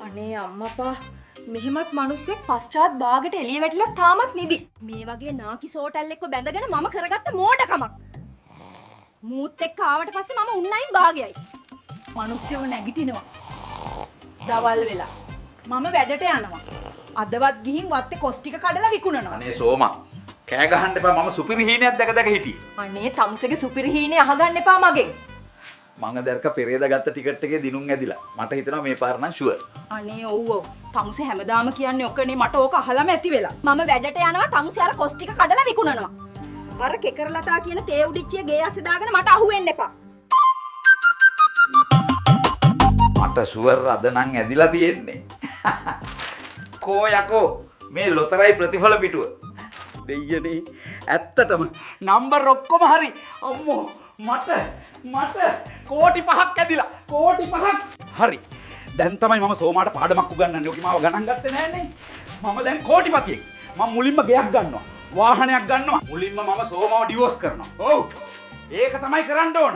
අනේ අම්මපා මෙහෙමත් මිනිස්සෙක් පශ්චාත් බාගට එළිය වැටිලා තාමත් නිදි. මේ වගේ නාකි සෝටල් එක්ක බැඳගෙන මම කරගත්ත මෝඩකමක්. මූත් එක්ක ආවට පස්සේ මම උන්නයින් භාගයයි. මිනිස්සුව නැගිටිනවා. දවල් වෙලා. මම වැඩට යනවා. අදවත් ගිහින් වත්තේ කොස් ටික කඩලා විකුණනවා. අනේ සෝමා කෑ ගහන්න එපා මම සුපිරි හීනයක් දැක හිටියේ. අනේ තමුසේගේ සුපිරි හීනේ අහගන්න එපා මගෙන්. මං දැරක පෙරේද ගත්ත ටිකට් එකේ දිනුම් ඇදිලා. මට හිතෙනවා මේ පාර නම් ෂුවර්. අනේ ඔව් ඔව්. තමුසේ හැමදාම කියන්නේ ඔකනේ මට ඕක අහලම ඇති වෙලා. මම වැඩට යනවා තමුසේ අර කොස් ටික කඩලා විකුණනවා. අර කෙකරලතා කියන තේ උඩිච්චිය ගේ ඇස්සේ දාගෙන මට අහුවෙන්න එපා. මට ෂුවර් අද නම් ඇදිලා තියෙන්නේ. කෝ යකෝ මේ ලොතරැයි ප්‍රතිඵල පිටුව. දෙයියනේ ඇත්තටම නම්බර් ඔක්කොම හරි. අම්මෝ මට කෝටි 5ක් ඇදිලා. කෝටි 5ක්. හරි. දැන් තමයි මම සෝමාට පාඩමක් උගන්වන්නේ. ඔකි මාව ගණන් ගත්තේ නෑනේ. මම දැන් කෝටිපතියෙක්. මම මුලින්ම ගෙයක් ගන්නවා. වාහනයක් ගන්නවා. මුලින්ම මම සෝමාව ඩිවෝස් කරනවා. ඔව්. ඒක තමයි කරන්න ඕන.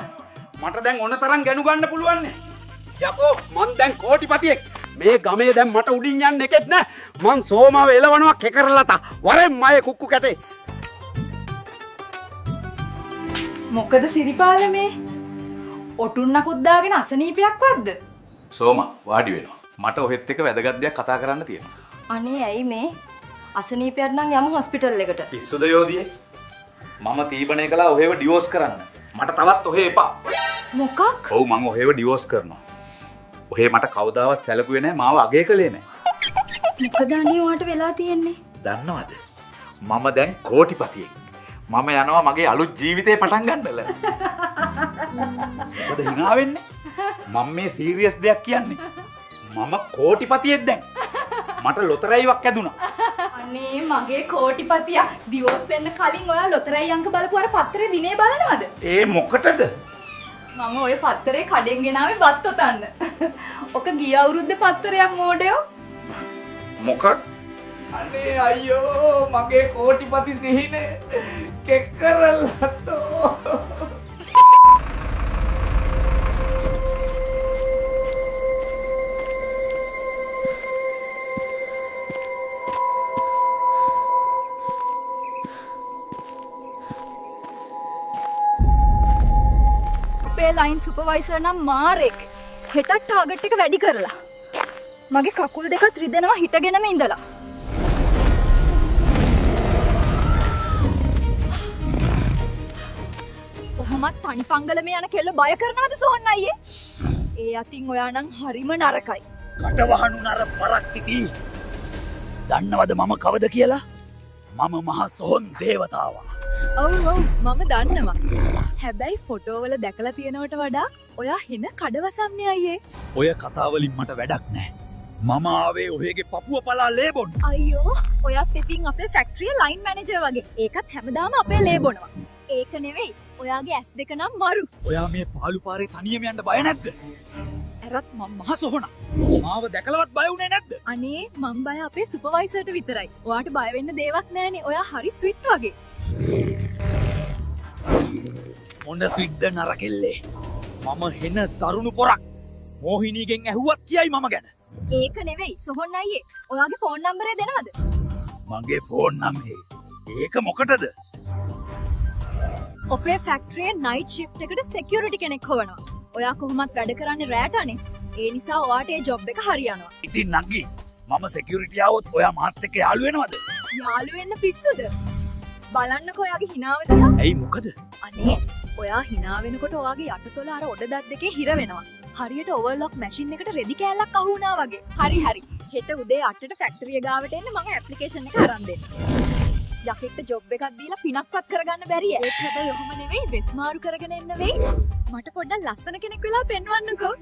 මට දැන් ඕන තරම් ගණු ගන්න පුළුවන් නේ. යකෝ මං දැන් කෝටිපතියෙක්. මේ ගමේ දැන් මට උඩින් යන්න එකෙත් නෑ. මං සෝමාව එලවනවා කෙකරලතා. වරෙන් මයේ කුක්කු කැටේ. මොකද සිරිපාල මේ? ඔටුන්නකුත් දාගෙන අසනීපයක් වද්ද? සෝමා වාඩි වෙනවා. මට ඔහෙත් එක වැදගත් දෙයක් කතා කරන්න තියෙනවා. අනේ ඇයි මේ? අසනීපයක් නම් යමු හොස්පිටල් එකට. පිස්සුද යෝධියේ? මම තීරණය කළා ඔහෙව ඩිවෝස් කරන්න. මට තවත් ඔහෙ එපා. මොකක්? ඔව් මං ඔහෙව ඩිවෝස් කරනවා. ඔහෙ මට කවදාවත් සැලකුවේ නැහැ මාව අගය කළේ නැහැ. මොකද අනේ ඔයාට වෙලා තියෙන්නේ? දන්නවද? මම දැන් කෝටිපතියෙක්. මම යනවා මගේ අලුත් ජීවිතේ පටන් ගන්නල. මොකද hina වෙන්නේ? මම මේ සීරියස් දෙයක් කියන්නේ. මම කෝටිපතියෙක් දැන්. මට ලොතරැයිවක් ඇදුණා. අනේ මගේ කෝටිපතියා ඩිවෝස් වෙන්න කලින් ඔයා ලොතරැයි අංක බලපු අර පත්තරේ දිනේ බලනවද? ඒ මොකටද? මම ඔය පත්තරේ කඩෙන් ගෙනාවේ බත් ඔතන්න. ඔක ගිය අවුරුද්දේ පත්තරයක් මෝඩයෝ. මොකක්? අනේ අයියෝ මගේ කෝටිපති සිහිනේ කෙක්කරලතෝ. අපේ ලයින් සුපර්වයිසර් නම් මාරෙක්. හෙටත් ටාගට් එක වැඩි කරලා. මගේ කකුල් දෙකත් රිදෙනවා හිටගෙනම ඉඳලා. කොහොමත් තනිපංගලම යන කෙල්ල බය කරනවද සෝන්න අයියේ? ඒ අතින් ඔයා නම් හරිම නරකයි. කටවහනු නර පරක්තිති. දන්නවද මම කවද කියලා? මම මහ සොහොන් දේවතාවා. ඔව් ඔව් මම දන්නවා. හැබැයි ෆොටෝවල දැකලා තියෙනවට වඩා ඔයා හෙන කඩවසම්නේ අයියේ. ඔය කතාවලින් මට වැඩක් නෑ. මම ආවේ ඔහෙගේ පපුව පලා ලේබොන්. අයියෝ ඔයත් ඉතින් අපේ ෆැක්ටරියේ ලයින් මැනේජර් වගේ. ඒකත් හැමදාම අපේ ලේබොනවා. ඒක නෙවෙයි. ඔයාගේ ඇස් දෙක නම් මරු. ඔයා මේ පාළු පාරේ තනියම යන්න බය නැද්ද? ඇරත් මම මහ සොහොන. මාව දැකලවත් බය වුණේ නැද්ද? අනේ මම බය අපේ සුපර්වයිසර්ට විතරයි. ඔයාට බය වෙන්න දෙයක් නෑනේ. ඔයා හරි ස්විට් වගේ. මොන ස්විට්ද නරකෙල්ලේ. මම හෙන දරුණු පොරක්. මෝහිනීගෙන් ඇහුවත් කියයි මම ගැන. ඒක නෙවෙයි සොහොන් අයියේ. ඔයාගේ ෆෝන් නම්බරේ දෙනවද? මගේ ෆෝන් නම්බරේ. ඒක මොකටද? අපේ ෆැක්ටරියේ නයිට් ෂිෆ්ට් එකට සිකියුරිටි කෙනෙක් හොවනවා. ඔයා කොහොමත් වැඩ කරන්නේ රැටනේ. ඒ නිසා ඔයාට ඒ ජොබ් එක හරියනවා. ඉතින් නංගි මම සිකියුරිටි ආවොත් ඔයා මාත් එක්ක යාළු වෙනවද? යාළු වෙන්න පිස්සුද? බලන්නකෝ ඔයාගේ හිනාව දිහා. ඇයි මොකද? අනේ ඔයා හිනා වෙනකොට ඔයාගේ යටතොල අර ඔඩ දත් දෙකේ හිර වෙනවා. හරියට ඕවර්ලොක් මැෂින් එකට රෙදි කෑල්ලක් අහු වුණා වගේ. හරි හරි. හෙට උදේ 8ට ෆැක්ටරිය ගාවට එන්න මම ඇප්ලිකේෂන් එක අරන් දෙන්න. යකෙක්ට ජොබ් එකක් දීලා පිනක්වත් කරගන්න බැරිය. ඒක හැබැයි ඔහොම නෙවෙයි වෙස් මාරු කරගෙන එන්න වෙයි. මට පොඩ්ඩක් ලස්සන කෙනෙක් වෙලා පෙන්වන්නකෝ.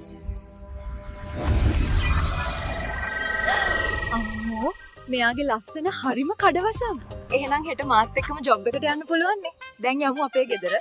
අම්මෝ මෙයාගේ ලස්සන හරිම කඩවසම්. එහෙනම් හෙට මාත් එක්කම ජොබ් එකට යන්න පුළුවන් නේ. දැන් යමු අපේ ගෙදර.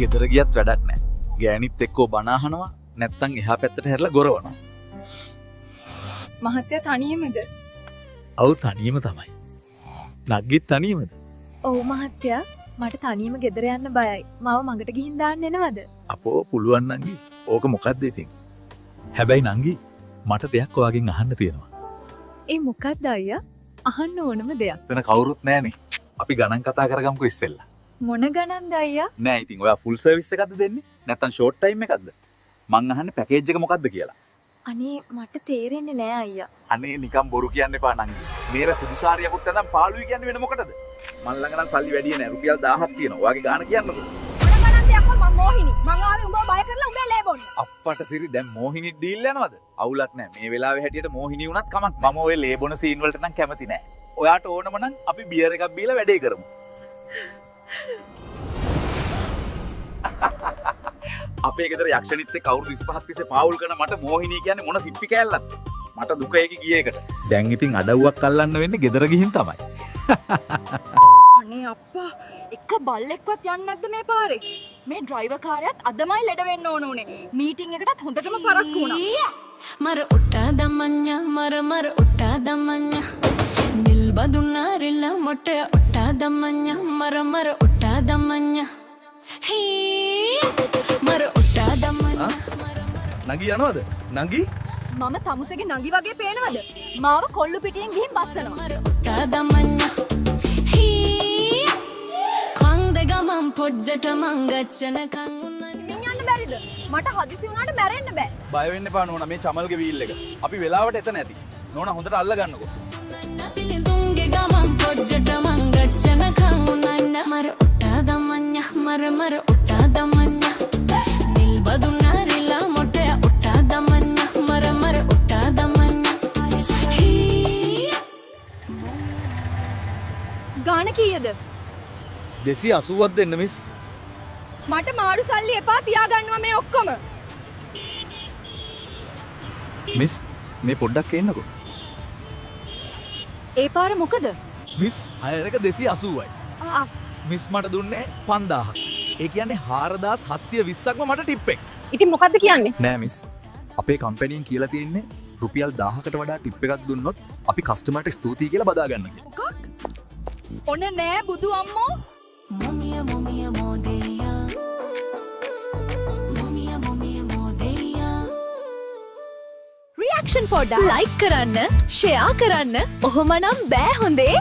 ගෙදර ගියත් වැඩක් නැහැ. ගෑනිත් එක්කෝ බණ අහනවා නැත්තම් එහා පැත්තට හැරලා ගොරවනවා. මහත්තයා තනියමද? ඔව් තනියම තමයි. නග්ගිත් තනියමද? ඔව් මහත්තයා මට තනියම ගෙදර යන්න බයයි. මාව මඟට ගිහින් දාන්න එනවද? අපෝ පුළුවන් නංගි. ඕක මොකක්ද ඉතින්? හැබැයි නංගි මට දෙයක් ඔයාගෙන් අහන්න තියෙනවා. ඒ මොකක්ද අයියා? අහන්න ඕනම දෙයක්. එතන කවුරුත් නැහනේ. අපි ගණන් කතා කරගමුකෝ ඉස්සෙල්ලා. මොන ගණන්ද අයියා? නෑ ඉතින් ඔයා ෆුල් සර්විස් එකක්ද දෙන්නේ? නැත්තම් ෂෝට් ටයිම් එකක්ද? මං අහන්නේ පැකේජ් එක මොකක්ද කියලා. අනේ මට තේරෙන්නේ නෑ අයියා. අනේ නිකන් බොරු කියන්න එපා නංගි. මේර සුදුසාරියකුත් නැත්නම් පාළුයි කියන්නේ වෙන මොකටද? මන් ළඟ නම් සල්ලි වැඩි නෑ. රුපියල් 1000ක් තියෙනවා. ඔයාගේ ගාණ කියන්නකෝ. මොන ගණන්ද යක්කෝ මම මොහිනි. මං ආවේ උඹව බය කරලා උඹේ ලේ බොන්න. අප්පට සිරි දැන් මොහිනි ඩීල් යනවද? අවුලක් නෑ. මේ වෙලාවේ හැටියට මොහිනි වුණත් කමක්. මම ඔය ලේ බොන සීන් වලට නම් කැමති නෑ. ඔයාට ඕනම නම් අපි බියර් එකක් බීලා වැඩේ කරමු. අපේ ගෙදර යක්ෂණිත් එක්ක අවුරුදු 25ක් තිස්සේ පාවුල් කරන මට මොහිනී කියන්නේ මොන සිප්පි කෑල්ලක්ද? මට දුක ඒකේ ගිය එකට. දැන් ඉතින් අඩව්වක් අල්ලන්න වෙන්නේ ගෙදර ගිහින් තමයි. අනේ අප්පා එක බල්ලෙක්වත් යන්නේ නැද්ද මේ පාරේ? මේ ඩ්‍රයිවර් කාර්යයත් අදමයි ලෙඩ වෙන්න ඕන උනේ. මීටින් එකටත් හොඳටම පරක්කු වුණා. මර උට්ටා දමඤ්ඤා මර උට්ටා දමඤ්ඤා නිල්බදුනාරිලා මොට උට්ටා දමඤ්ඤා මර උට්ටා දමඤ්ඤා හී මර උට්ටා දමඤ්ඤා නගී යනවද? නගී? මම තමුසේගේ නඟි වගේ පේනවද? මාව කොල්ලු පිටියෙන් ගිහින් බස්සනවා. මර උට්ටා දමඤ්ඤා හී කන් දෙගමන් පොජ්ජට මං ගච්ඡන කන් උන්නන්න යන්න බැරිද? මට හදිසි වුණාට මැරෙන්න බෑ. බය වෙන්න එපා නෝනා මේ චමල්ගේ වීල් එක. අපි වෙලාවට එතන ඇති. නෝනා හොඳට අල්ල ගන්නකෝ. පිළිතුන්ගේ ගමන් පොජ්ජට මං ගච්ඡන කන් උන්නන්න මර උට්ටා දමඤ්ඤා මර උට්ටා දමඤ්ඤා නිල්බදුනාරිලා මොට උට්ටා දමඤ්ඤා මර උට්ටා දමඤ්ඤා හී ගාන කීයද? 280ක් දෙන්න මිස්. මට මාරු සල්ලි එපා තියාගන්නවා මේ ඔක්කොම. මිස් මේ පොඩ්ඩක් එන්නකෝ. ඒ පාර මොකද? මිස් හයර් එක 280යි. මිස් මට දුන්නේ 5000ක්. ඒ කියන්නේ 4720ක්ම මට ටිප් එක. ඉතින් මොකද්ද කියන්නේ? නෑ මිස්. අපේ කම්පැනියෙන් කියලා තියෙන්නේ රුපියල් 1000කට වඩා ටිප් එකක් දුන්නොත් අපි කස්ටමර්ට ස්තුතියි කියලා බදා ගන්න කියලා. ඔන්න නෑ බුදු අම්මෝ. මොමිය මොදෙයා මොමිය මොදෙයා රියැක්ෂන් පොඩ්ඩක් ලයික් කරන්න, ෂෙයා කරන්න. ඔහොමනම් බෑ හොඳේ.